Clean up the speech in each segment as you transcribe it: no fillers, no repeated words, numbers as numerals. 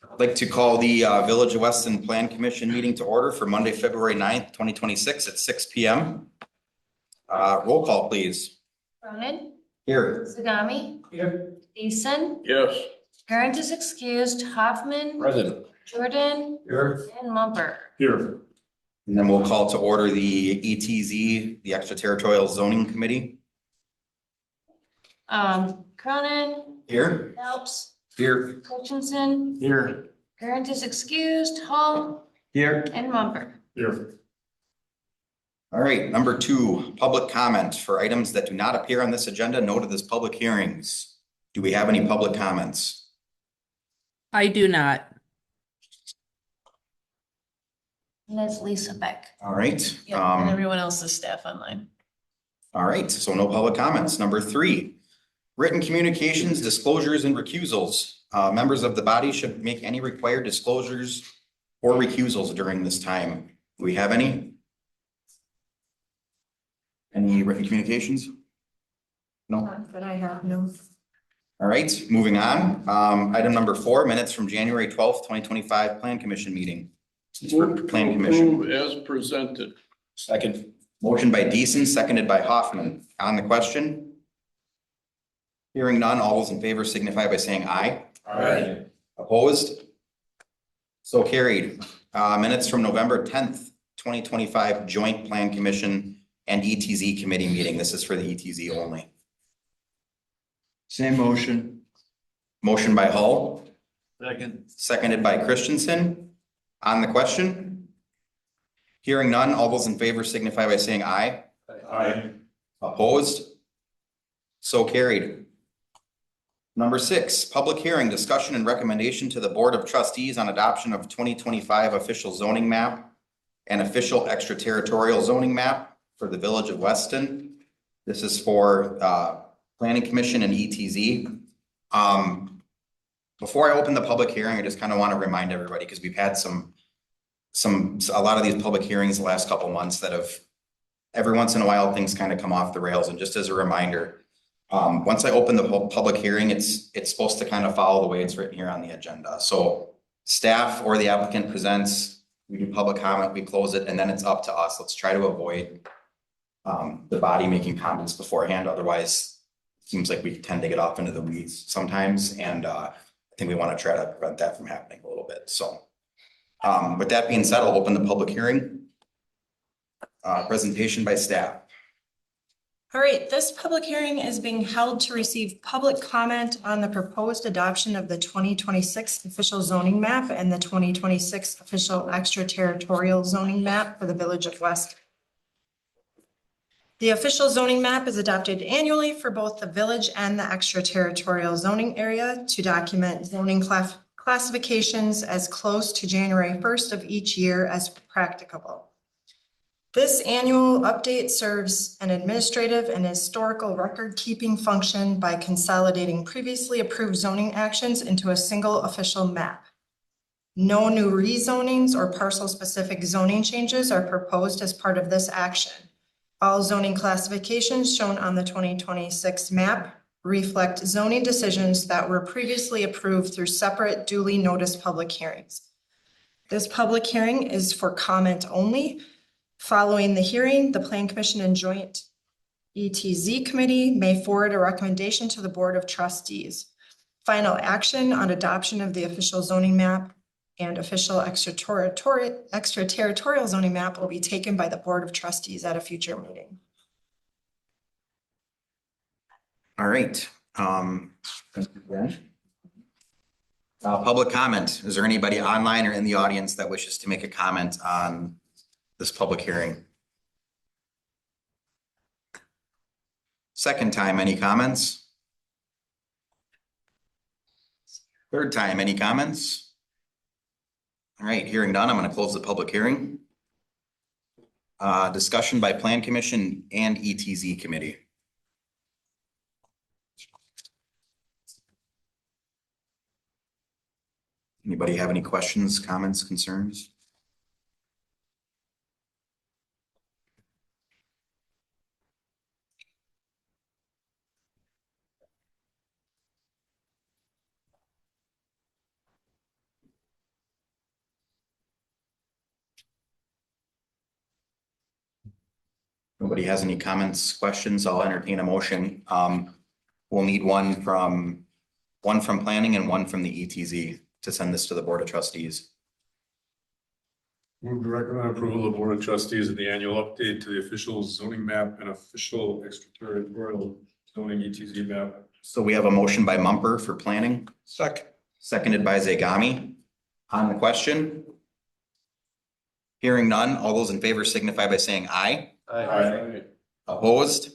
I'd like to call the Village of Weston Plan Commission meeting to order for Monday, February 9th, 2026 at 6 p.m. Roll call, please. Cronin. Here. Sagami. Here. Eason. Yes. Parent is excused. Hoffman. Present. Jordan. Here. And Mumper. Here. And then we'll call to order the ETZ, the Extraterritorial Zoning Committee. Cronin. Here. Phelps. Here. Hutchinson. Here. Parent is excused. Hall. Here. And Mumper. Here. All right, number 2, public comment for items that do not appear on this agenda. Note this public hearings. Do we have any public comments? I do not. And that's Lisa Beck. All right. Yeah, and everyone else is staff online. All right, so no public comments. Number 3, written communications, disclosures, and recusals. Members of the body should make any required disclosures or recusals during this time. Do we have any? Any written communications? No. Not that I have, no. All right, moving on. Item number 4, minutes from January 12th, 2025 Plan Commission meeting. It's for Plan Commission. As presented. Second. Motion by Deason, seconded by Hoffman. On the question? Hearing none, all those in favor signify by saying aye. Aye. Opposed? So carried. Minutes from November 10th, 2025 Joint Plan Commission and ETZ Committee meeting. This is for the ETZ only. Same motion. Motion by Hull, Second. seconded by Christensen. On the question? Hearing none, all those in favor signify by saying aye. Aye. Opposed? So carried. Number 6, public hearing, discussion and recommendation to the Board of Trustees on adoption of 2025 official zoning map and official extraterritorial zoning map for the Village of Weston. This is for Planning Commission and ETZ. Before I open the public hearing, I just kind of want to remind everybody, because we've had a lot of these public hearings the last couple months that have, every once in a while, things kind of come off the rails. And just as a reminder, once I open the public hearing, it's supposed to kind of follow the way it's written here on the agenda. So staff or the applicant presents, we do public comment, we close it, and then it's up to us. Let's try to avoid the body making comments beforehand. Otherwise, it seems like we tend to get off into the weeds sometimes. And I think we want to try to prevent that from happening a little bit. So with that being said, I'll open the public hearing. Presentation by staff. All right, this public hearing is being held to receive public comment on the proposed adoption of the 2026 official zoning map and the 2026 official extraterritorial zoning map for the Village of Weston. The official zoning map is adopted annually for both the village and the extraterritorial zoning area to document zoning classifications as close to January 1st of each year as practicable. This annual update serves an administrative and historical record-keeping function by consolidating previously approved zoning actions into a single official map. No new rezonings or parcel-specific zoning changes are proposed as part of this action. All zoning classifications shown on the 2026 map reflect zoning decisions that were previously approved through separate duly noticed public hearings. This public hearing is for comment only. Following the hearing, the Plan Commission and Joint ETZ Committee may forward a recommendation to the Board of Trustees. Final action on adoption of the official zoning map and official extraterritorial zoning map will be taken by the Board of Trustees at a future meeting. All right. Public comment. Is there anybody online or in the audience that wishes to make a comment on this public hearing? Second time, any comments? Third time, any comments? All right, hearing none, I'm going to close the public hearing. Discussion by Plan Commission and ETZ Committee. Anybody have any questions, comments, concerns? Nobody has any comments, questions, I'll entertain a motion. We'll need one from planning and one from the ETZ to send this to the Board of Trustees. Move to recommend approval of Board of Trustees of the annual update to the official zoning map and official extraterritorial zoning ETZ map. So we have a motion by Mumper for planning, Second. seconded by Zagami. On the question? Hearing none, all those in favor signify by saying aye. Aye. Opposed?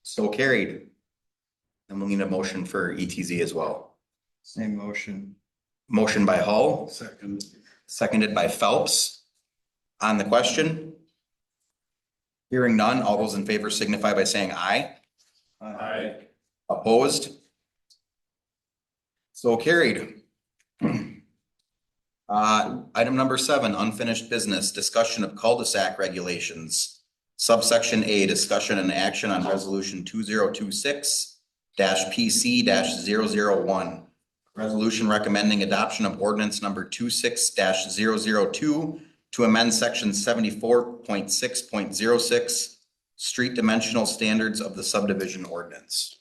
So carried. And we'll need a motion for ETZ as well. Same motion. Motion by Hull, Second. seconded by Phelps. On the question? Hearing none, all those in favor signify by saying aye. Aye. Opposed? So carried. Item number 7, unfinished business, discussion of cul-de-sac regulations. Subsection A, discussion and action on resolution 2026-PC-001. Resolution recommending adoption of ordinance number 26-002 to amend section 74.6.06 street dimensional standards of the subdivision ordinance.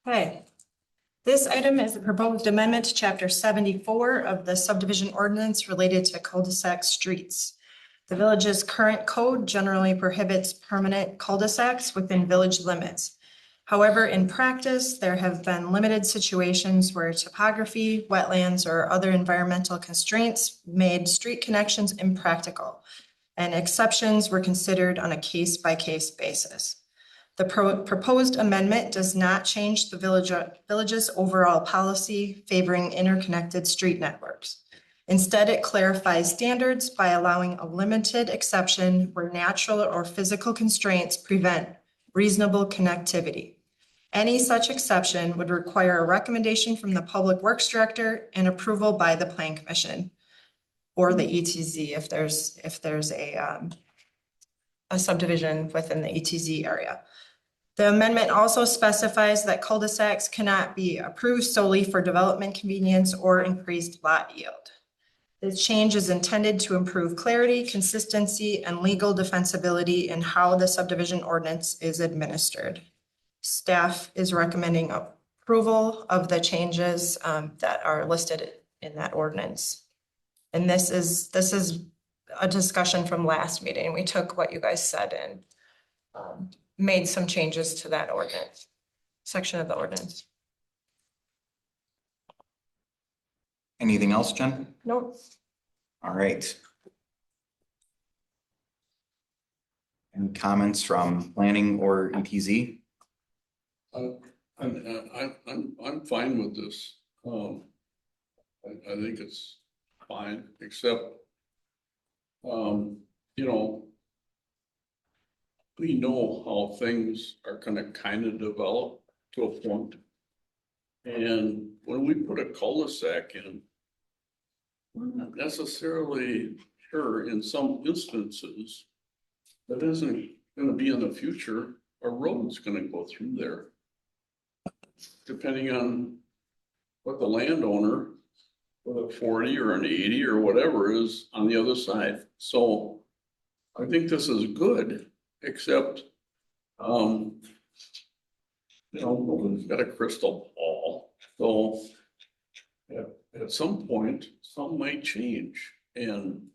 Okay. This item is a proposed amendment to chapter 74 of the subdivision ordinance related to cul-de-sac streets. The village's current code generally prohibits permanent cul-de-sacs within village limits. However, in practice, there have been limited situations where topography, wetlands, or other environmental constraints made street connections impractical, and exceptions were considered on a case-by-case basis. The proposed amendment does not change the village's overall policy favoring interconnected street networks. Instead, it clarifies standards by allowing a limited exception where natural or physical constraints prevent reasonable connectivity. Any such exception would require a recommendation from the Public Works Director and approval by the Plan Commission or the ETZ if there's a subdivision within the ETZ area. The amendment also specifies that cul-de-sacs cannot be approved solely for development convenience or increased lot yield. This change is intended to improve clarity, consistency, and legal defensibility in how the subdivision ordinance is administered. Staff is recommending approval of the changes that are listed in that ordinance. And this is a discussion from last meeting. We took what you guys said and made some changes to that ordinance, section of the ordinance. Anything else, Jen? Nope. All right. Any comments from planning or ETZ? I'm fine with this. I think it's fine, except, we know how things are gonna kind of develop to a point. And when we put a cul-de-sac in, we're not necessarily sure in some instances that isn't gonna be in the future, a road's gonna go through there. Depending on what the landowner, whether 40 or an 80 or whatever is on the other side. So I think this is good, except, nobody's got a crystal ball. So at some point, some might change. And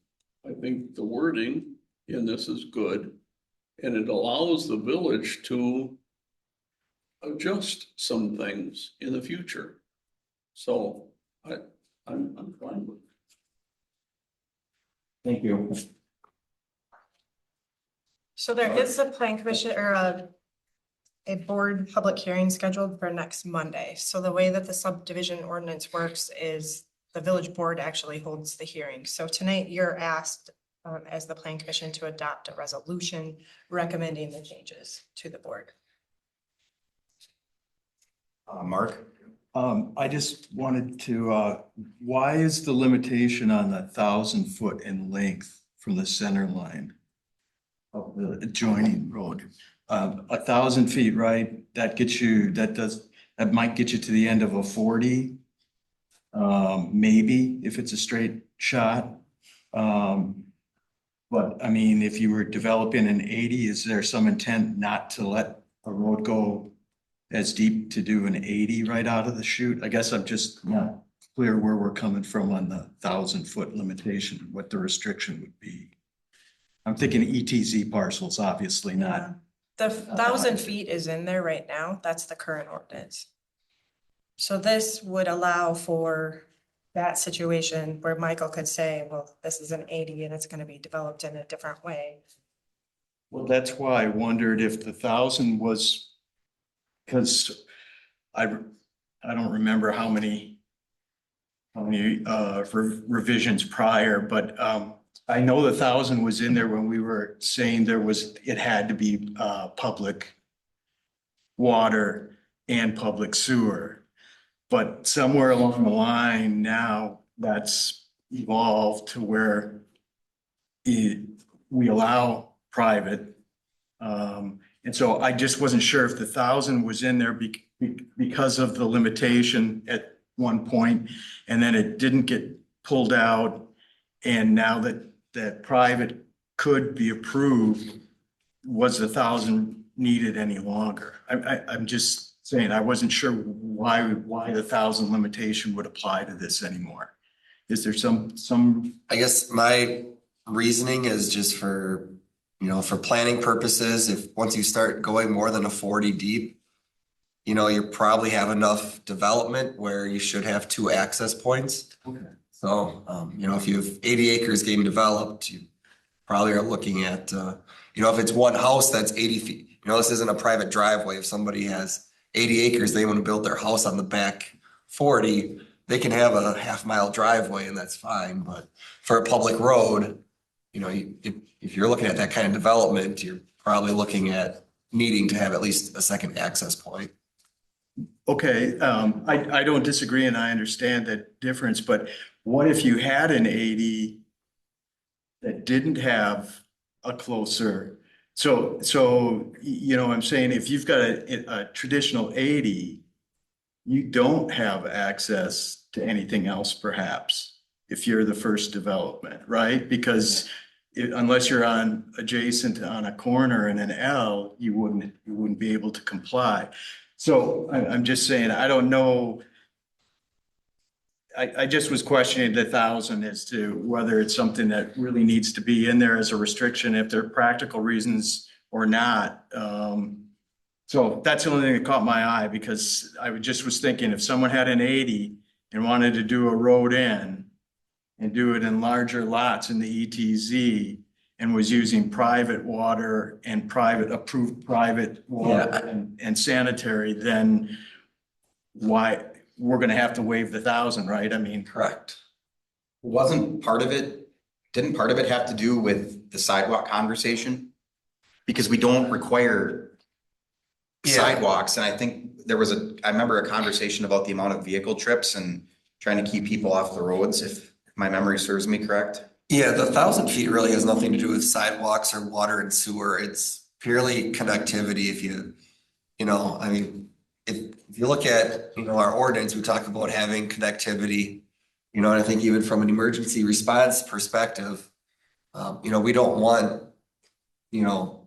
I think the wording in this is good. And it allows the village to adjust some things in the future. So I'm fine with it. Thank you. So there is a plan commission or a board public hearing scheduled for next Monday. So the way that the subdivision ordinance works is the village board actually holds the hearing. So tonight you're asked as the plan commission to adopt a resolution recommending the changes to the board. Mark? I just wanted to, why is the limitation on 1,000 foot in length from the center line of the adjoining road? 1,000 feet, right? That gets you, that might get you to the end of a 40. Maybe if it's a straight shot. But I mean, if you were developing an 80, is there some intent not to let a road go as deep to do an 80 right out of the chute? I guess I'm just not clear where we're coming from on the 1,000-foot limitation, what the restriction would be. I'm thinking ETZ parcels, obviously not. The 1,000 feet is in there right now. That's the current ordinance. So this would allow for that situation where Michael could say, well, this is an 80 and it's gonna be developed in a different way. Well, that's why I wondered if the 1,000 was, because I don't remember how many revisions prior, but I know the 1,000 was in there when we were saying it had to be public water and public sewer. But somewhere along the line now, that's evolved to where we allow private. And so I just wasn't sure if the 1,000 was in there because of the limitation at one point, and then it didn't get pulled out. And now that private could be approved, was the 1,000 needed any longer? I'm just saying, I wasn't sure why the 1,000 limitation would apply to this anymore. Is there some? I guess my reasoning is just for, for planning purposes, if once you start going more than a 40 deep, you probably have enough development where you should have 2 access points. Okay. So, if you have 80 acres getting developed, you probably are looking at, if it's one house that's 80 feet, this isn't a private driveway. If somebody has 80 acres, they want to build their house on the back 40, they can have a half-mile driveway and that's fine. But for a public road, if you're looking at that kind of development, you're probably looking at needing to have at least a second access point. Okay, I don't disagree and I understand that difference, but what if you had an 80 that didn't have a closer? So, I'm saying if you've got a traditional 80, you don't have access to anything else perhaps, if you're the first development, right? Because unless you're adjacent on a corner in an L, you wouldn't be able to comply. So I'm just saying, I don't know. I just was questioning the 1,000 as to whether it's something that really needs to be in there as a restriction, if there are practical reasons or not. So that's the only thing that caught my eye, because I just was thinking if someone had an 80 and wanted to do a road in and do it in larger lots in the ETZ and was using private water and approved private water and sanitary, then why? We're gonna have to waive the 1,000, right? I mean. Correct. Didn't part of it have to do with the sidewalk conversation? Because we don't require sidewalks, and I think I remember a conversation about the amount of vehicle trips and trying to keep people off the roads, if my memory serves me correct. Yeah, the 1,000 feet really has nothing to do with sidewalks or water and sewer. It's purely connectivity. If you look at, our ordinance, we talk about having connectivity, and I think even from an emergency response perspective, we don't want,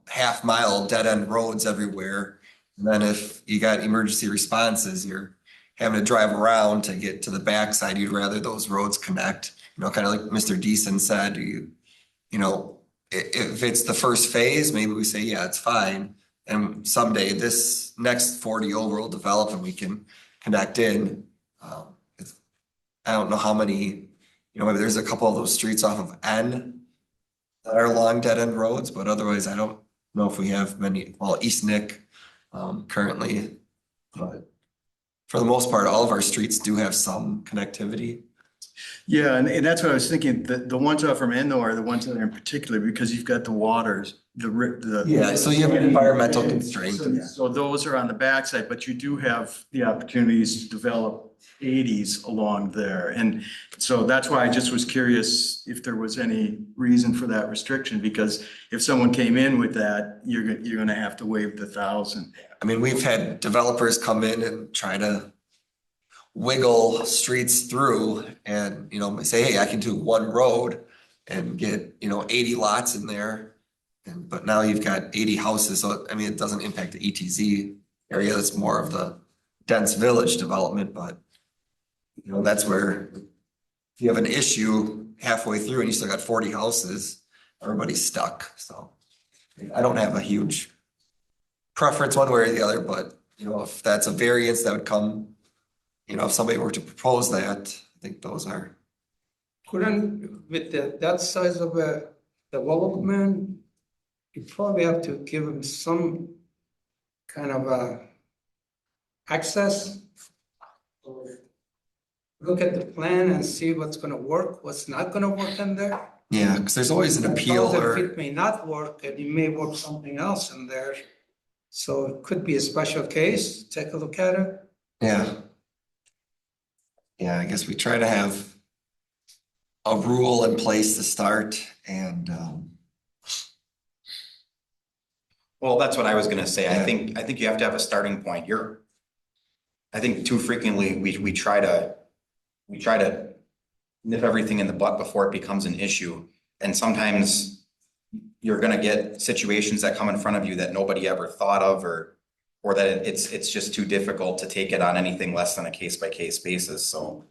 half-mile dead-end roads everywhere. And then if you got emergency responses, you're having to drive around to get to the backside. You'd rather those roads connect, kind of like Mr. Deason said, if it's the first phase, maybe we say, yeah, it's fine. And someday this next 40 over will develop and we can connect in. I don't know how many, maybe there's a couple of those streets off of N that are long dead end roads, but otherwise I don't know if we have many, East Nick currently. But for the most part, all of our streets do have some connectivity. Yeah, and that's what I was thinking. The ones off from Endo are the ones that are in particular because you've got the waters, Yeah, so you have an environmental constraint. So those are on the backside, but you do have the opportunities to develop 80s along there. And so that's why I just was curious if there was any reason for that restriction, because if someone came in with that, you're going to have to waive the 1,000. I mean, we've had developers come in and try to wiggle streets through and, say, hey, I can do one road. and get, 80 lots in there. But now you've got 80 houses, so I mean, it doesn't impact the ETZ area, that's more of the dense village development, but that's where if you have an issue halfway through and you still got 40 houses, everybody's stuck, so. I don't have a huge preference one way or the other, but if that's a variance that would come, if somebody were to propose that, I think those are. Couldn't, with that size of a development, you probably have to give them some kind of access. Or look at the plan and see what's gonna work, what's not gonna work in there. Yeah, because there's always an appeal or. It may not work, and you may work something else in there. So it could be a special case, take a look at it. Yeah. Yeah, I guess we try to have a rule in place to start and, Well, that's what I was gonna say. I Yeah. think you have to have a starting point. I think too frequently we try to nip everything in the butt before it becomes an issue. And sometimes you're gonna get situations that come in front of you that nobody ever thought of, or that it's just too difficult to take it on anything less than a case by case basis. So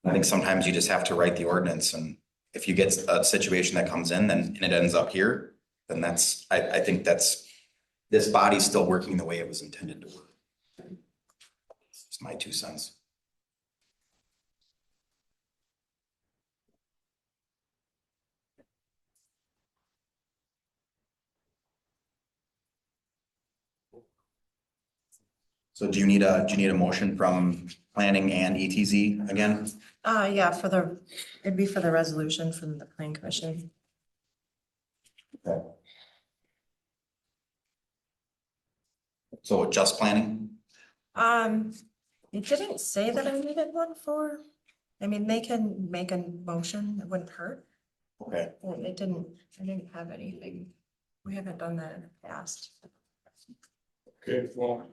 I think sometimes you just have to write the ordinance, and if you get a situation that comes in and it ends up here, then I think this body's still working the way it was intended to work. It's my 2 cents. So do you need a motion from planning and ETZ again? Yeah, it'd be for the resolution from the plan commission. Okay. So just planning? It didn't say that I needed one for, I mean, they can make a motion, it wouldn't hurt. Okay. I didn't have anything. We haven't done that in the past. Okay, well,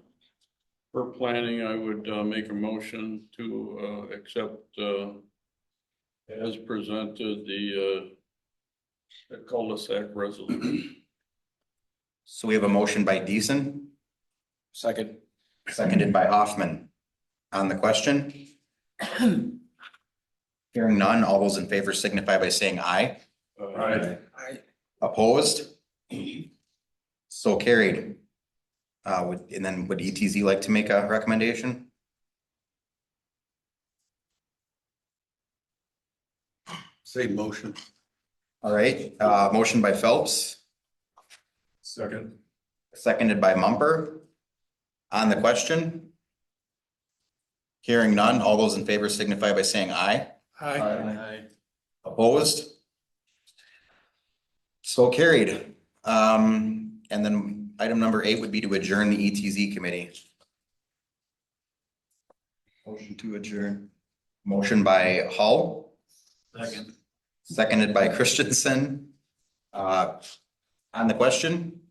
for planning, I would make a motion to accept as presented the cul-de-sac resolution. So we have a motion by Deason, Second. seconded by Hoffman. On the question? Hearing none, all those in favor signify by saying aye. Opposed? So carried. Would ETZ like to make a recommendation? Say motion. All right, motion by Phelps, Second. seconded by Mumper. On the question? Hearing none, all those in favor signify by saying aye. Aye. Opposed? So carried. And then item number 8 would be to adjourn the ETZ committee. Motion to adjourn. Motion by Hull, Second. seconded by Christensen. On the question?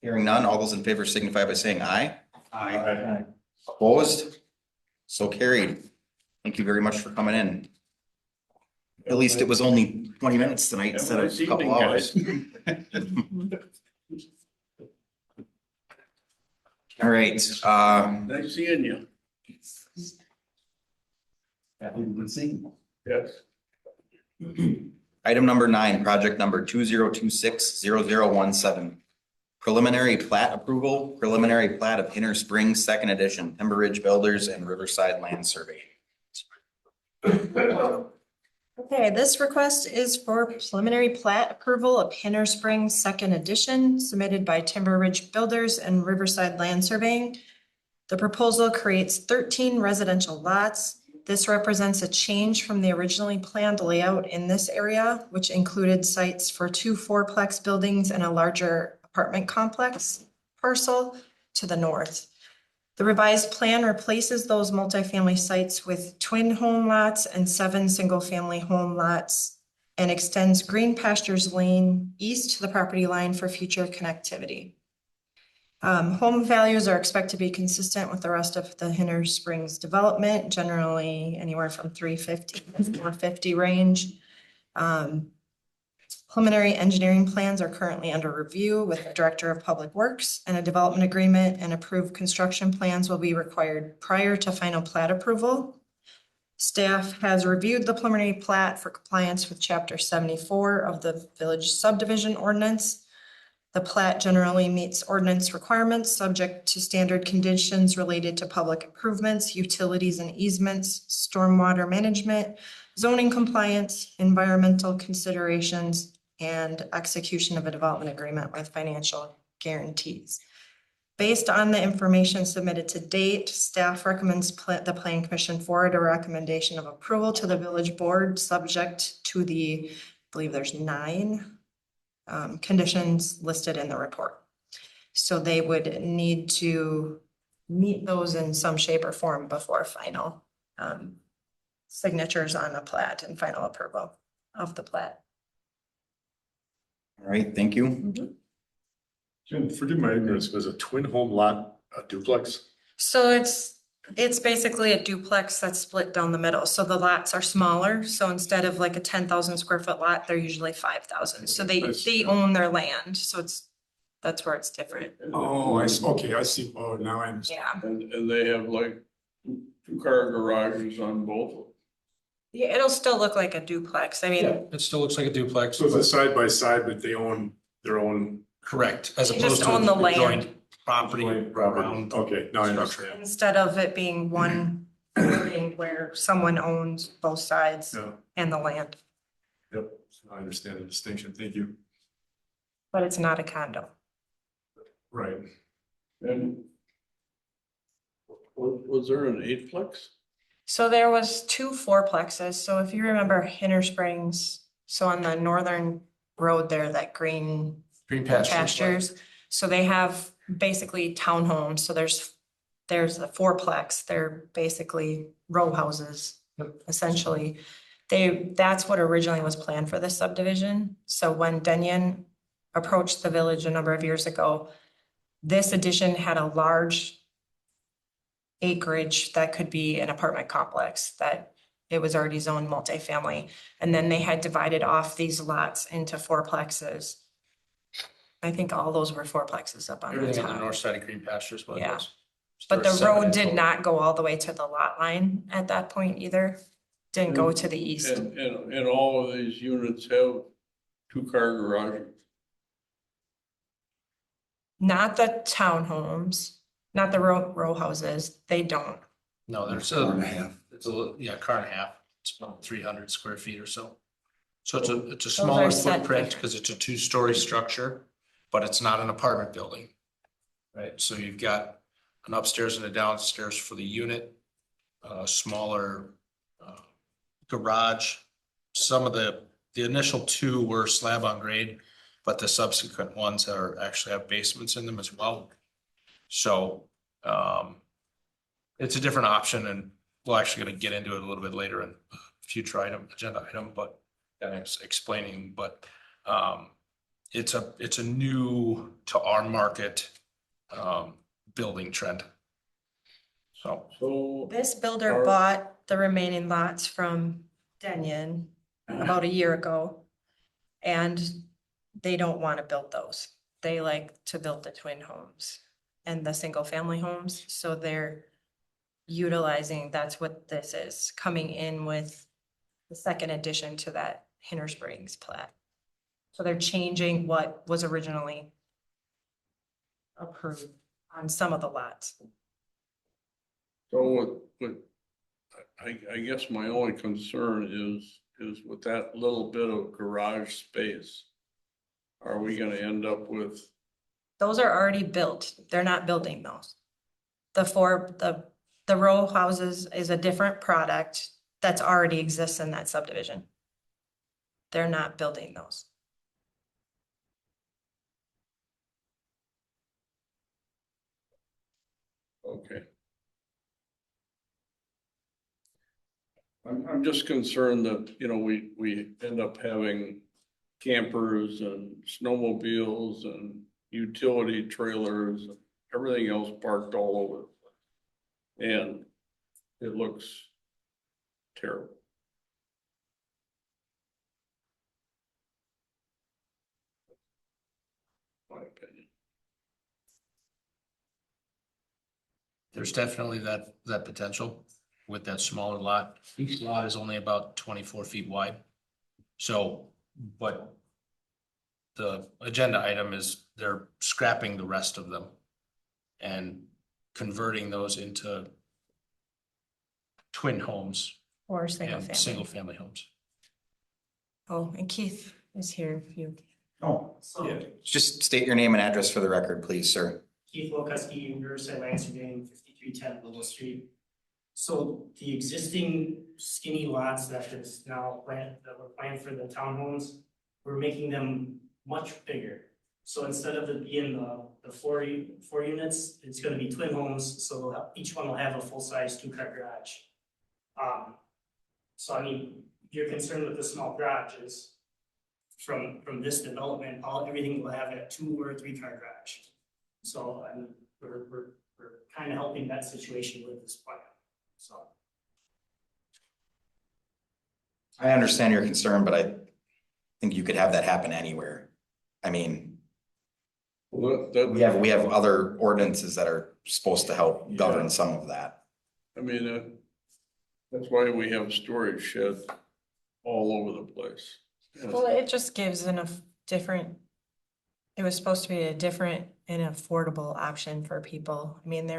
Hearing none, all those in favor signify by saying aye. Aye. Opposed? So carried. Thank you very much for coming in. At least it was only 20 minutes tonight instead of a couple hours. All right, Nice seeing you. Yes. item number 9, project number 20260017. Preliminary plat approval, preliminary plat of Inner Springs, 2nd edition, Timber Ridge Builders and Riverside Land Survey. Okay, this request is for preliminary plat approval of Hinner Springs 2nd edition submitted by Timber Ridge Builders and Riverside Land Surveying. The proposal creates 13 residential lots. This represents a change from the originally planned layout in this area, which included sites for 2 fourplex buildings and a larger apartment complex parcel to the north. The revised plan replaces those multifamily sites with twin home lots and 7 single-family home lots and extends Green Pastures Lane east to the property line for future connectivity. Home values are expected to be consistent with the rest of the Hinner Springs development, generally anywhere from 350 to 450 range. Preliminary engineering plans are currently under review with the Director of Public Works, and a development agreement and approved construction plans will be required prior to final plat approval. Staff has reviewed the preliminary plat for compliance with Chapter 74 of the Village Subdivision Ordinance. The plat generally meets ordinance requirements, subject to standard conditions related to public improvements, utilities and easements, stormwater management, zoning compliance, environmental considerations, and execution of a development agreement with financial guarantees. Based on the information submitted to date, staff recommends the Planning Commission forward a recommendation of approval to the village board, subject to the, I believe there's 9 conditions listed in the report. So they would need to meet those in some shape or form before final signatures on the plat and final approval of the plat. All right, thank you. Jen, forgive my ignorance, was a twin home lot a duplex? So it's basically a duplex that's split down the middle. So the lots are smaller. So instead of like a 10,000 square foot lot, they're usually 5,000. So they own their land. So that's where it's different. Oh, okay, I see. Oh, now I understand. Yeah. And they have like 2-car garages on both. Yeah, it'll still look like a duplex. I mean, It still looks like a duplex. So it's a side by side, but they own their own. Correct, as They opposed just to own the a joint land. property around. Okay, now I structure. understand. instead of it being one building where someone owns both sides Yeah, and the land, yep, I understand the distinction. Thank you. but it's not a condo. Right. And was there an 8-plex? So there was 2 4-plexes. So if you remember Hinter Springs, so on the northern road there, that green Green pastures. So they have basically townhomes. So there's a 4-plex. They're basically row houses, essentially. That's what originally was planned for this subdivision. So when Denyon approached the village a number of years ago, this addition had a large acreage that could be an apartment complex, that it was already zoned multifamily. And then they had divided off these lots into 4-plexes. I think all those were 4-plexes up on the Everything on the top. north side of Green Pastures, but it Yeah. was. But there the were 7 road in did total. not go all the way to the lot line at that point either. Didn't go to the east. And all of these units have 2-car garages. Not the townhomes, not the row houses. They don't. No, there's Car and a a, half. it's a car and a half. It's about 300 square feet or so. So it's a are smaller set footprint different. because it's a 2-story structure, but it's not an apartment building. Right, so you've got an upstairs and a downstairs for the unit, a smaller garage. Some of the initial 2 were slab on grade, but the subsequent ones actually have basements in them as well. So it's a different option, and we're actually gonna get into it a little bit later in a future agenda item, but that is explaining, but it's a new to our market building trend. So This builder Or- bought the remaining lots from Denyon about a year ago. And they don't want to build those. They like to build the twin homes and the single family homes. So they're utilizing, that's what this is, coming in with the second addition to that Hinter Springs plat. So they're changing what was originally approved on some of the lots. So I guess my only concern is with that little bit of garage space. Are we gonna end up with, Those are already built. They're not building those. The row houses is a different product that's already exists in that subdivision. They're not building those. okay. I'm just concerned that, we end up having campers and snowmobiles and utility trailers, and everything else parked all over. And it looks terrible. There's definitely that potential with that smaller lot. Each lot is only about 24 feet wide. So, but the agenda item is they're scrapping the rest of them and converting those into twin homes Or single and family. single family homes. Oh, and Keith is here if you. Oh, So just state your name and address for the record, please, sir. Keith Wilkuski, Riverside Land Surveying, 5310 Little Street. So the existing skinny lots that is now planned, that were planned for the townhomes, we're making them much bigger. So instead of it being the four units, it's gonna be twin homes, so they'll have, each one will have a full-size 2-car garage. So I mean, you're concerned with the small garages. From this development, everything will have a 2 or 3-car garage. So I mean, we're kind of helping that situation with this plan, so. I understand your concern, but I think you could have that happen anywhere. I mean, Well, that, we have other ordinances that are supposed to help govern some of that. I mean, that's why we have storage sheds all over the place. Well, it just gives different, it was supposed to be a different and affordable option for people. I mean,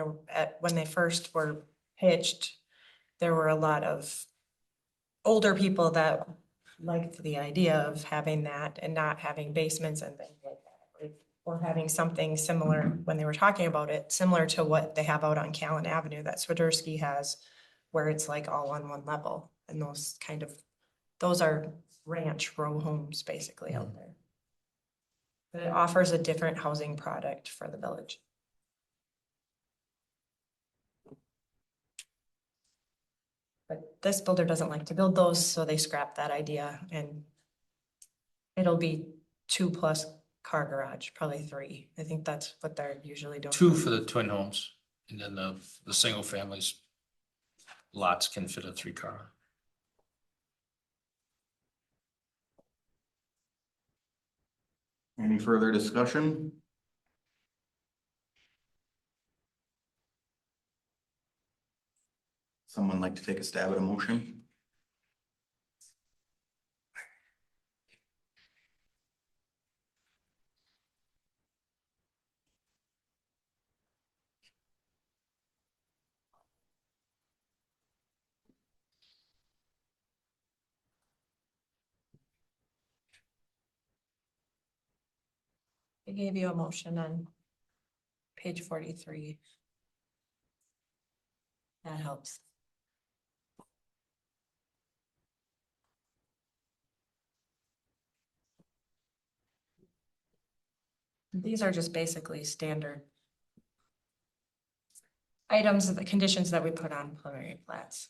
when they first were pitched, there were a lot of older people that liked the idea of having that and not having basements and things like that. Or having something similar, when they were talking about it, similar to what they have out on Callan Avenue that Swiderski has, where it's like all on one level. And those are ranch row homes basically out there. But it offers a different housing product for the village. But this builder doesn't like to build those, so they scrapped that idea and it'll be 2+ car garage, probably 3. I think that's what they're usually doing. 2 for the twin homes, and then the single families lots can fit a 3-car. Any further discussion? Someone like to take a stab at a motion? I gave you a motion on page 43. That helps. These are just basically standard items, the conditions that we put on preliminary plats.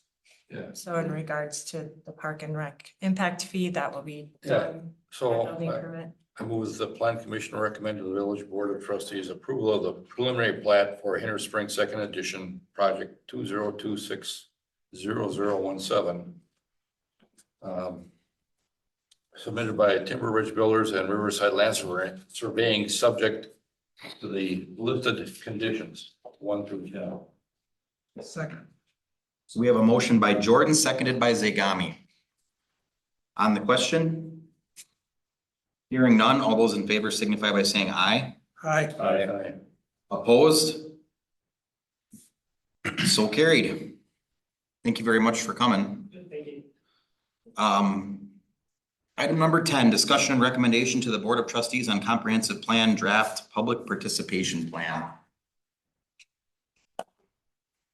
Yeah. So in regards to the park and rec impact fee, that will be Yeah. done. So Building permit. I move the plan commission recommend to the village board of trustees approval of the preliminary plat for Inner Spring Second Edition, project 20260017. Submitted by Timber Ridge Builders and Riverside Land Surveying, subject to the listed conditions, 1 through 10. Second. So we have a motion by Jordan, seconded by Zagami. On the question? Hearing none, all those in favor signify by saying aye. Aye. Opposed? So carried. Thank you very much for coming. Thank you. Item number 10, discussion and recommendation to the Board of Trustees on comprehensive plan draft public participation plan.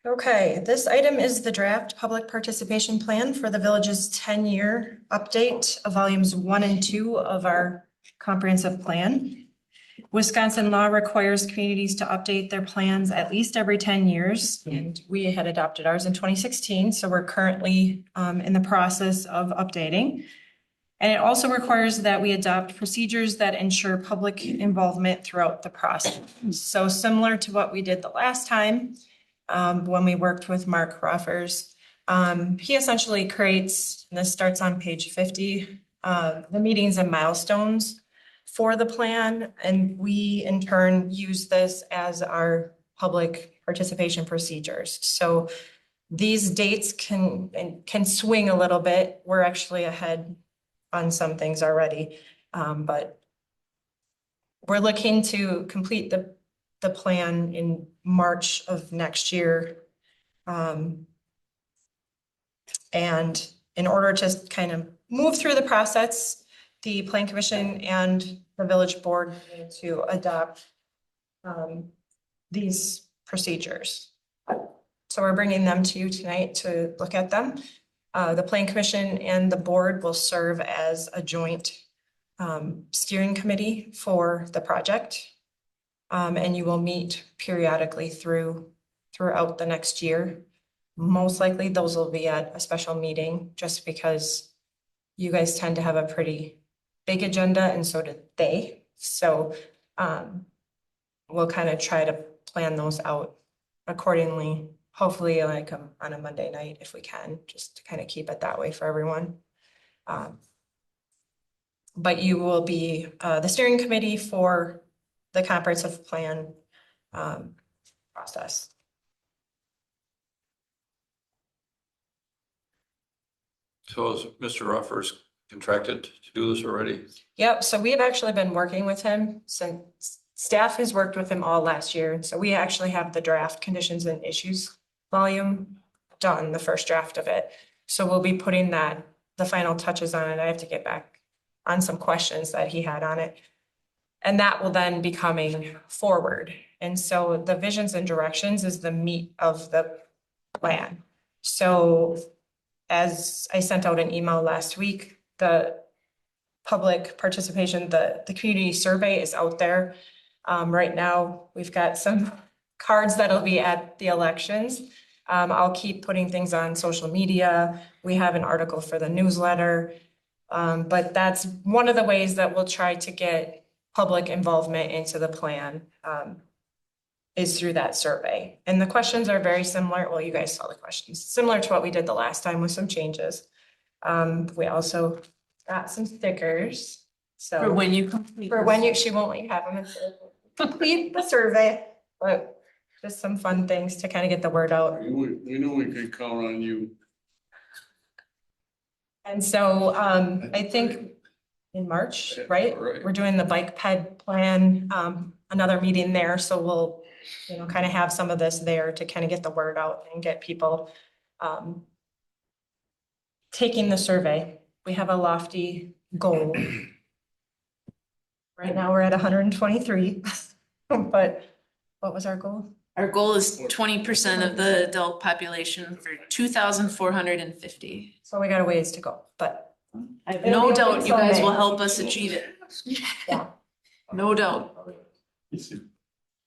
Okay, this item is the draft public participation plan for the village's 10-year update of volumes 1 and 2 of our comprehensive plan. Wisconsin law requires communities to update their plans at least every 10 years, and we had adopted ours in 2016, so we're currently in the process of updating. And it also requires that we adopt procedures that ensure public involvement throughout the process. So similar to what we did the last time, when we worked with Mark Ruffers, he essentially creates, and this starts on page 50, the meetings and milestones for the plan. And we in turn use this as our public participation procedures. So these dates can swing a little bit. We're actually ahead on some things already. But we're looking to complete the plan in March of next year. And in order to kind of move through the process, the Plan Commission and the village board need to adopt these procedures. So we're bringing them to you tonight to look at them. The Plan Commission and the board will serve as a joint steering committee for the project. And you will meet periodically throughout the next year. Most likely those will be at a special meeting just because you guys tend to have a pretty big agenda and so do they. So we'll kind of try to plan those out accordingly, hopefully like on a Monday night if we can, just to kind of keep it that way for everyone. But you will be the steering committee for the comprehensive plan process. So is Mr. Ruffers contracted to do this already? Yep, so we have actually been working with him since staff has worked with him all last year. So we actually have the draft conditions and issues volume done, the first draft of it. So we'll be putting the final touches on it. I have to get back on some questions that he had on it. And that will then be coming forward. And so the visions and directions is the meat of the plan. So as I sent out an email last week, the public participation, the community survey is out there. Right now, we've got some cards that'll be at the elections. I'll keep putting things on social media. We have an article for the newsletter. But that's one of the ways that we'll try to get public involvement into the plan is through that survey. And the questions are very similar. Well, you guys saw the questions, similar to what we did the last time with some changes. We also got some stickers. So For when you complete. she won't let you have them until complete the survey, but just some fun things to kind of get the word out. We know we can count on you. And so I think in March, right? Right. We're doing the bike ped plan, another meeting there. So we'll, kind of have some of this there to kind of get the word out and get people taking the survey. We have a lofty goal. Right now, we're at 123, but what was our goal? Our goal is 20% of the adult population for 2,450. So we got a ways to go, but I have It'll no be doubt open you guys Sunday. will help us achieve it. Yeah. No doubt.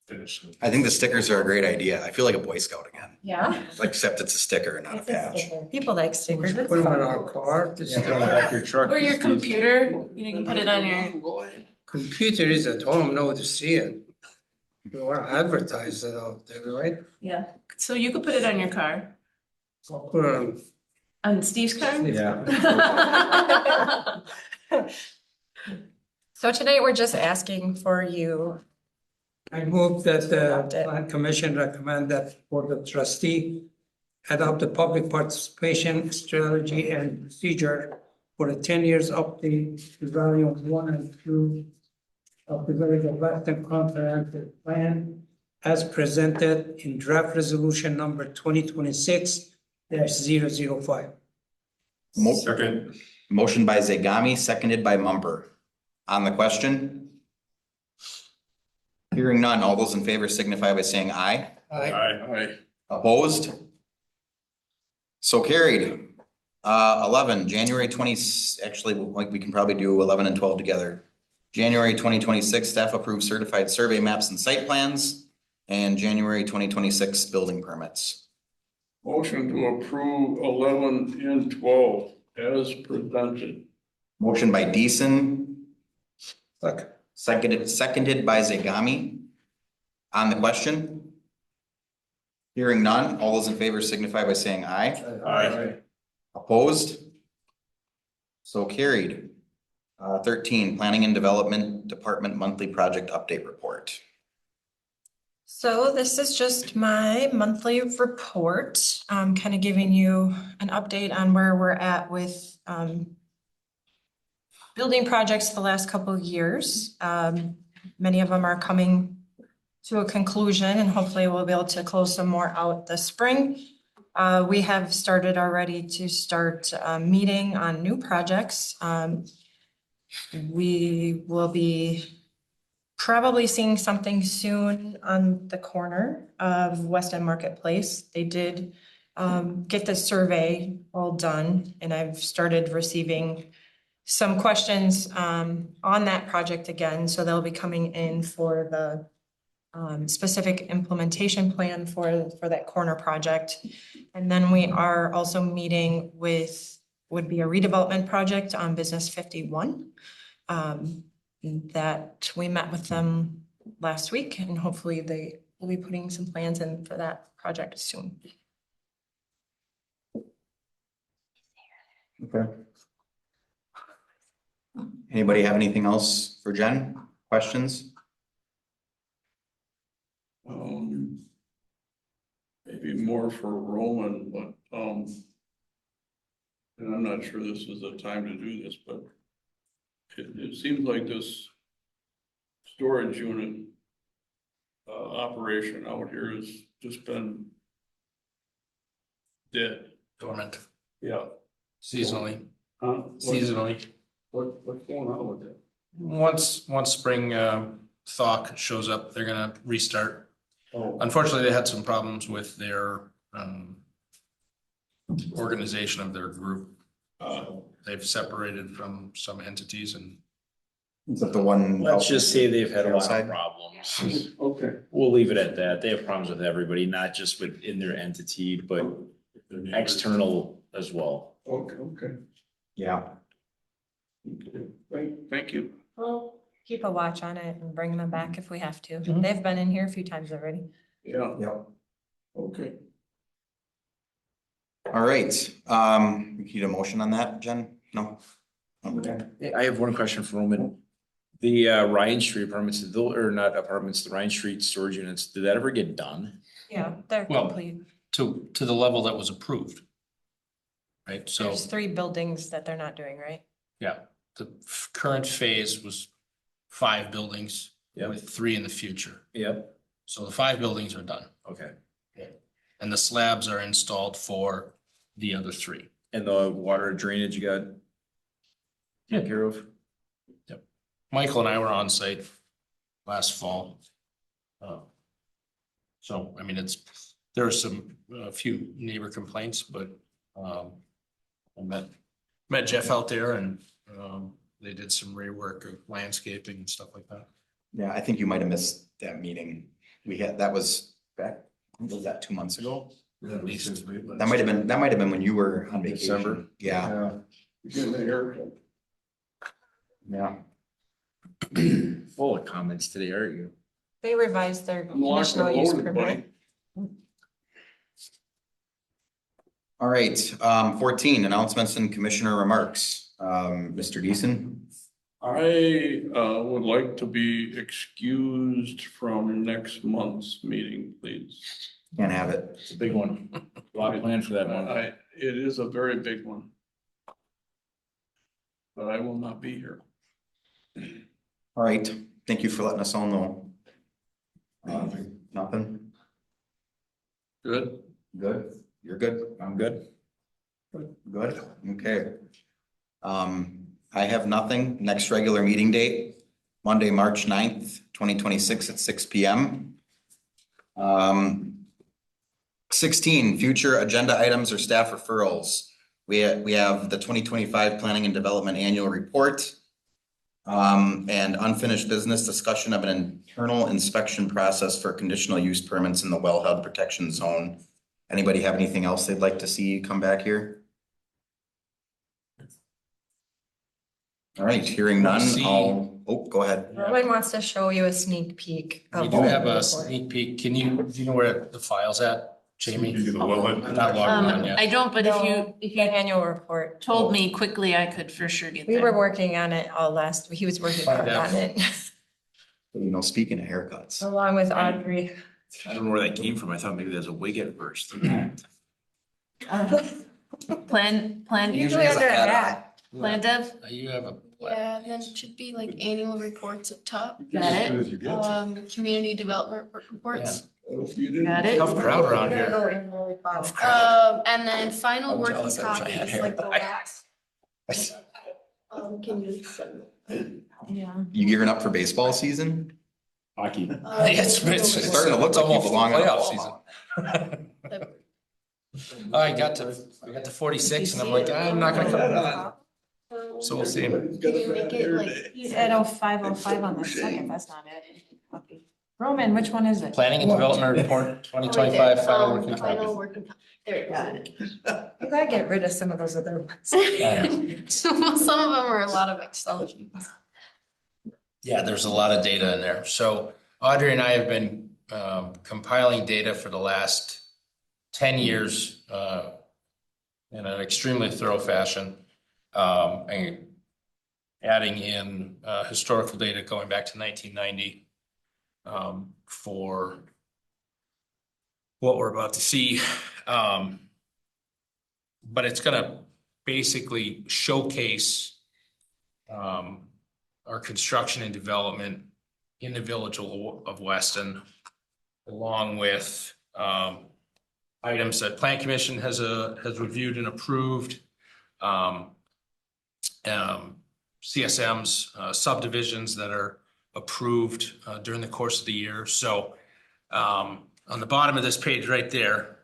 Finish it. I think the stickers are a great idea. I feel like a Boy Scout again, yeah. except it's a sticker and not a It's a patch. sticker. People like stickers. It's Put them on fun. our car. Your truck. Or your computer, you can put it on your. Computer is at home, no one to see it. You want to advertise it out there, right? Yeah, so you could put it on your car, I'll put it on. on Steve's car? Yeah. So today, we're just asking for you. I move that Adopt the it. plan commission recommend that Board of Trustee adopt a public participation strategy and procedure for the 10 years update to volume 1 and 2 of the Village of Weston Comprehensive Plan as presented in draft resolution number 2026-005. Second. Motion by Zagami, seconded by Mumper. On the question? Hearing none, all those in favor signify by saying aye. Aye. Opposed? So carried. 11, January 20, actually, like we can probably do 11 and 12 together. January 2026, staff approved certified survey maps and site plans, and January 2026 building permits. Motion to approve 11 and 12 as presented. Motion by Deason, Second. seconded by Zagami. On the question? Hearing none, all those in favor signify by saying aye. Aye. Opposed? So carried. 13, Planning and Development Department Monthly Project Update Report. So this is just my monthly report, kind of giving you an update on where we're at with building projects the last couple of years. Many of them are coming to a conclusion and hopefully we'll be able to close some more out this spring. We have started already to start meeting on new projects. We will be probably seeing something soon on the corner of Weston Marketplace. They did get the survey all done and I've started receiving some questions on that project again. So they'll be coming in for the specific implementation plan for that corner project. And then we are also meeting with, would be a redevelopment project on Business 51. That we met with them last week and hopefully they will be putting some plans in for that project soon. Okay. Anybody have anything else for Jen? Questions? Maybe more for Roman, but, and I'm not sure this is the time to do this, but it seems like this storage unit operation out here has just been dead. Dormant, Yeah. seasonally, Huh? seasonally. What's going on with it? Once spring thaw shows up, they're gonna restart. Oh, Unfortunately, they had some problems with their organization of their group. They've separated from some entities and Is that the one? Let's just say they've had a lot outside? of problems. okay. We'll leave it at that. They have problems with everybody, not just within their entity, but external as well. Okay. Yeah. Thank you. We'll keep a watch on it and bring them back if we have to. Mhm. They've been in here a few times already. Yeah, Yep. okay. All right. We need a motion on that, Jen? No? Okay. I have one question for Roman. The Ryan Street apartments, or not apartments, the Ryan Street storage units, did that ever get done? Yeah, they're Well, complete. to the level that was approved. Right, so, There's 3 buildings that they're not doing, right? yeah, the current phase was 5 buildings Yep. with 3 in the future. Yep. So the 5 buildings are done Okay. and the slabs are installed for the other 3. And the water drainage you got taken care of? Michael and I were on site last fall. So, I mean, there are a few neighbor complaints, but, I met Jeff out there and, they did some rework of landscaping and stuff like that. Yeah, I think you might have missed that meeting. That was back, was that 2 months ago? At least. That might have been when you were on vacation. December. Yeah, You getting a haircut? yeah. Full of comments today, aren't you? They revised their I'm locked conditional and use loaded, buddy. permit. All right, 14, announcements and commissioner remarks. Mr. Deason? I would like to be excused from next month's meeting, please. Can't have it. It's a big one. A lot planned for that one. It is a very big one. But I will not be here. All right, thank you for letting us all know. Nothing? Good? Good? You're good? I'm good. Good, okay. I have nothing. Next regular meeting date, Monday, March 9th, 2026 at 6 p.m. 16, future agenda items or staff referrals. We have the 2025 Planning and Development Annual Report. And unfinished business discussion of an internal inspection process for conditional use permits in the wellhead protection zone. Anybody have anything else they'd like to see come back here? All right, hearing none, go ahead. Rowan wants to show you a sneak peek. We of do the have a report. sneak peek. Do you know where the file's at, Jamie? You can well I'm not logged on yet. I don't, but No, if the you annual report. told me quickly, I could for sure get We there. were working on it all last, he was working hard on it, You know, speaking of haircuts, along with Audrey. I don't know where that came from. I thought maybe there's a wig at first. Plan, Usually under a hat. plan dev, You have a. Yeah, and then it should be like annual reports up top. got it, Community development reports. got it. Tough crowd around here. And then final I'm working jealous I wish I copy had is hair. like the last. Can you? Yeah. You gearing up for baseball season? Hockey. It's Starting to look like you almost belong on a playoff ball. season. I got to 46 and I'm like, I'm not gonna come. So we'll see. Can you make it like? He's at 0505 on the second, that's not it. Roman, which one is it? Planning and Development Report 2025 final working Final copy. working copy. There it Got is. You gotta get rid of some of those other ones. So some of them are a lot of Excel sheets. Yeah, there's a lot of data in there. So Audrey and I have been compiling data for the last 10 years in an extremely thorough fashion, and adding in historical data going back to 1990 for what we're about to see. But it's gonna basically showcase our construction and development in the village of Weston, along with items that Plan Commission has reviewed and approved, CSM's subdivisions that are approved during the course of the year. So on the bottom of this page right there,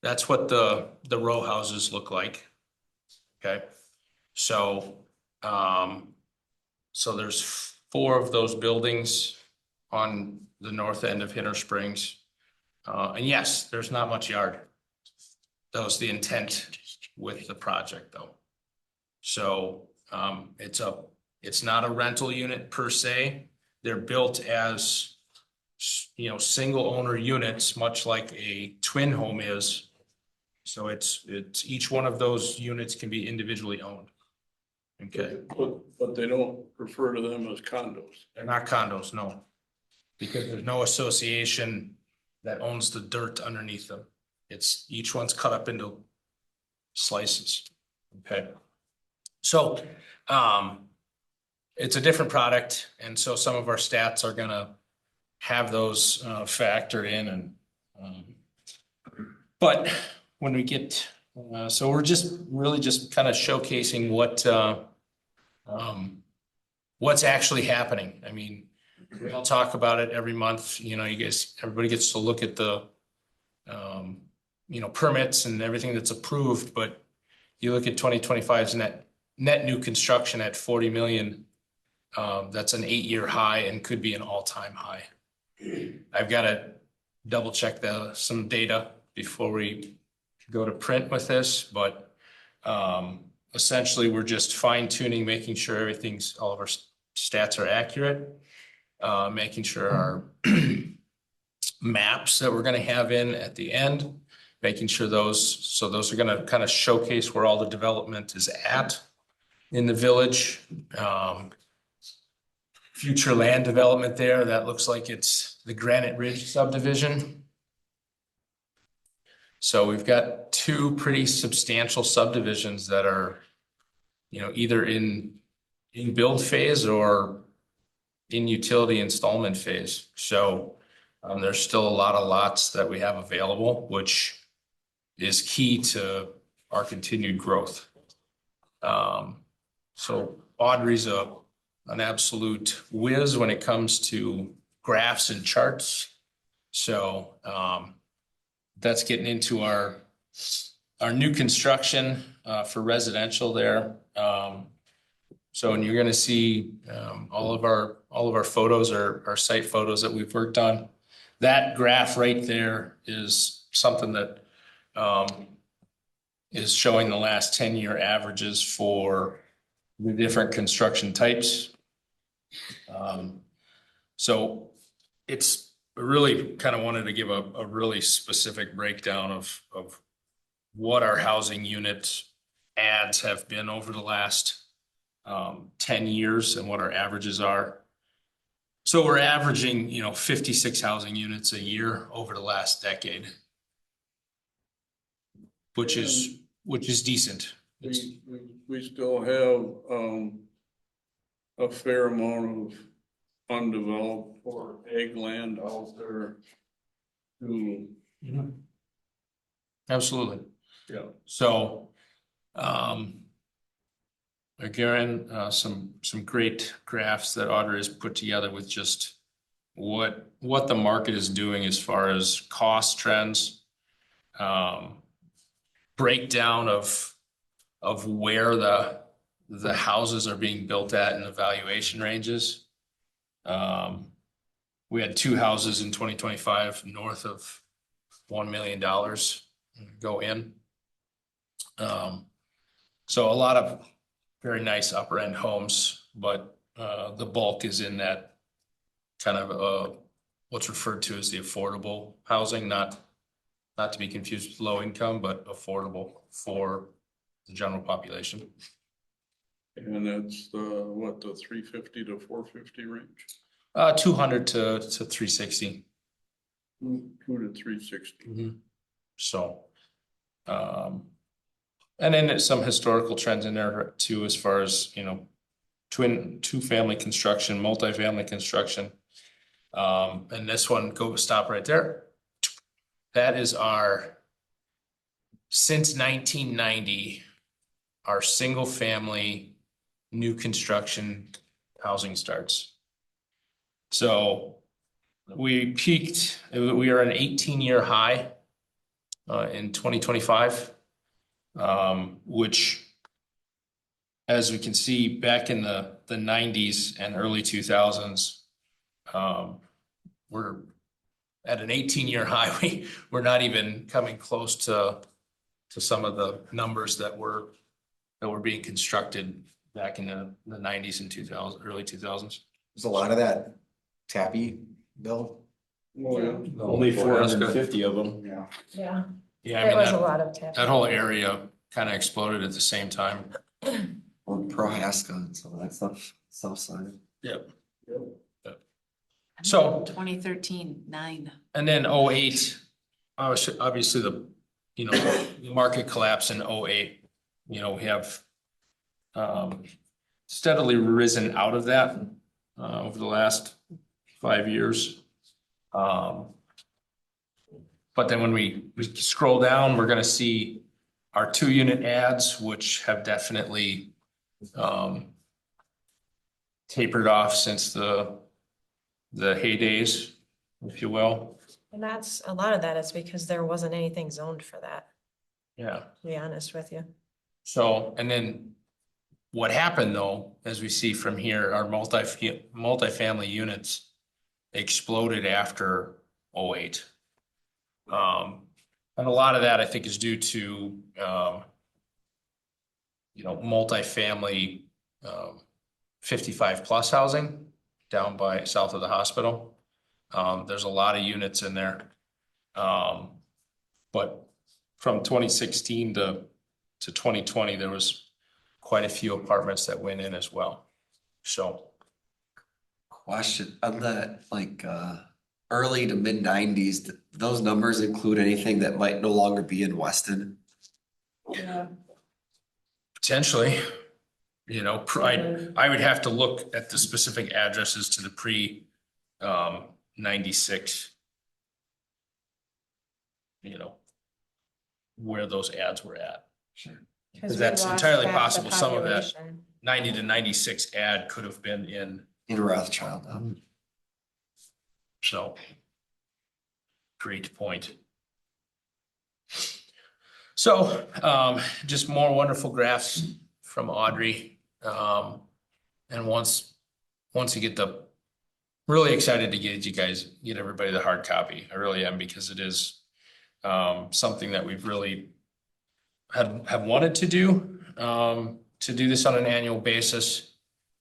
that's what the row houses look like. Okay, so so there's 4 of those buildings on the north end of Hinter Springs. And yes, there's not much yard. That was the intent with the project though. So it's not a rental unit per se. They're built as, you know, single owner units, much like a twin home is. So it's each one of those units can be individually owned. Okay, But they don't refer to them as condos. they're not condos, no. Because there's no association that owns the dirt underneath them. It's each one's cut up into slices. Okay. So it's a different product, and so some of our stats are gonna have those factored in, and but when we get so we're just really just kind of showcasing what's actually happening. I mean, we all talk about it every month, you know, everybody gets to look at the you know, permits and everything that's approved, but you look at 2025's net new construction at 40 million. That's an 8-year high and could be an all-time high. I've got to double check some data before we go to print with this, but essentially we're just fine tuning, making sure all of our stats are accurate, making sure our maps that we're going to have in at the end, making sure those are going to kind of showcase where all the development is at in the village. Future land development there, that looks like it's the Granite Ridge subdivision. So we've got 2 pretty substantial subdivisions that are, you know, either in build phase or in utility installment phase. So there's still a lot of lots that we have available, which is key to our continued growth. So Audrey's an absolute whiz when it comes to graphs and charts. So that's getting into our new construction for residential there. So, and you're going to see all of our photos are site photos that we've worked on. That graph right there is something that is showing the last 10-year averages for the different construction types. So it's really kind of wanted to give a really specific breakdown of what our housing unit adds have been over the last 10 years and what our averages are. So we're averaging, 56 housing units a year over the last decade. Which is decent. We still have, a fair amount of undeveloped or ag land out there to, Absolutely. yeah. So, again, some great graphs that Audrey has put together with just what the market is doing as far as cost trends, breakdown of where the houses are being built at and the valuation ranges. We had 2 houses in 2025 north of $1 million go in. So a lot of very nice upper end homes, but the bulk is in that kind of what's referred to as the affordable housing, not to be confused with low income, but affordable for the general population. And that's the 350 to 450 range? 200 to 360. 2 to 360. So, and then there's some historical trends in there too, as far as, two family construction, multifamily construction. And this one, stop right there. That is since 1990, our single family new construction housing starts. So we peaked, we are an 18-year high in 2025, which, as we can see, back in the 90s and early 2000s, we're at an 18-year high. We're not even coming close to some of the numbers that were being constructed back in the 90s and 2000, early 2000s. There's a lot of that tappy, Bill. Oh, yeah. Only 450 of them. Yeah. Yeah, Yeah, there was a lot of tap. that whole area kind of exploded at the same time. Or Prohaska and some of that stuff, south side. Yep. So 2013, 9. and then 08, obviously the market collapse in 08. We have steadily risen out of that over the last 5 years. But then when we scroll down, we're going to see our 2-unit ads, which have definitely tapered off since the heydays, if you will. And that's, a lot of that is because there wasn't anything zoned for that, Yeah. to be honest with you. So, and then what happened though, as we see from here, our multifamily units exploded after 08. And a lot of that I think is due to, multifamily 55 plus housing down by south of the hospital. There's a lot of units in there. But from 2016 to 2020, there was quite a few apartments that went in as well. So. Question on that, early to mid 90s, those numbers include anything that might no longer be in Weston? Yeah. Potentially, I would have to look at the specific addresses to the pre 96, where those ads were at. Sure. Because that's entirely possible. Some of that 90 to 96 ad could have been in Rothschild. So, great point. So, just more wonderful graphs from Audrey. And once you get really excited to get everybody the hard copy. I really am, because it is something that we've really have wanted to do this on an annual basis,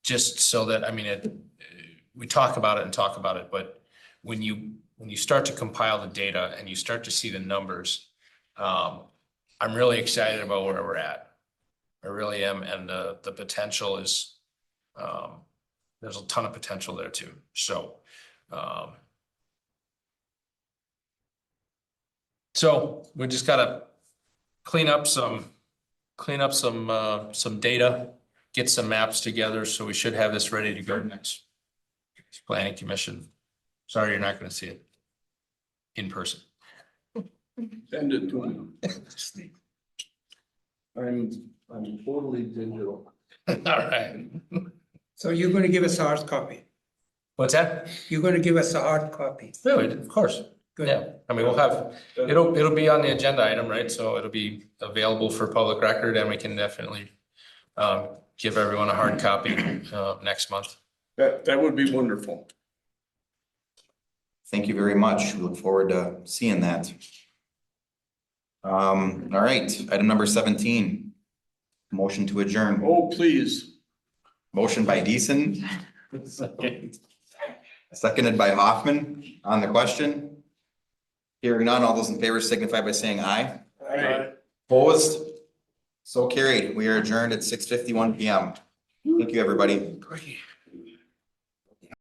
just so that, we talk about it, but when you start to compile the data and you start to see the numbers, I'm really excited about where we're at. I really am. And the potential is, there's a ton of potential there too. So So we just gotta clean up some data, get some maps together, so we should have this ready to go next planning commission. Sorry, you're not gonna see it in person. Send it to them. I'm totally digital. All right. So you're gonna give us a hard copy? What's that? You're gonna give us a hard copy? Really, of course. Good. Yeah, I mean, we'll have, it'll be on the agenda item, right? So it'll be available for public record and we can definitely give everyone a hard copy next month. That would be wonderful. Thank you very much. We look forward to seeing that. All right, item number 17. Motion to adjourn. Oh, please. Motion by Deason, seconded by Hoffman on the question. Hearing none, all those in favor signify by saying aye. Aye. Opposed? So carried. We are adjourned at 6:51 PM. Thank you, everybody. Great.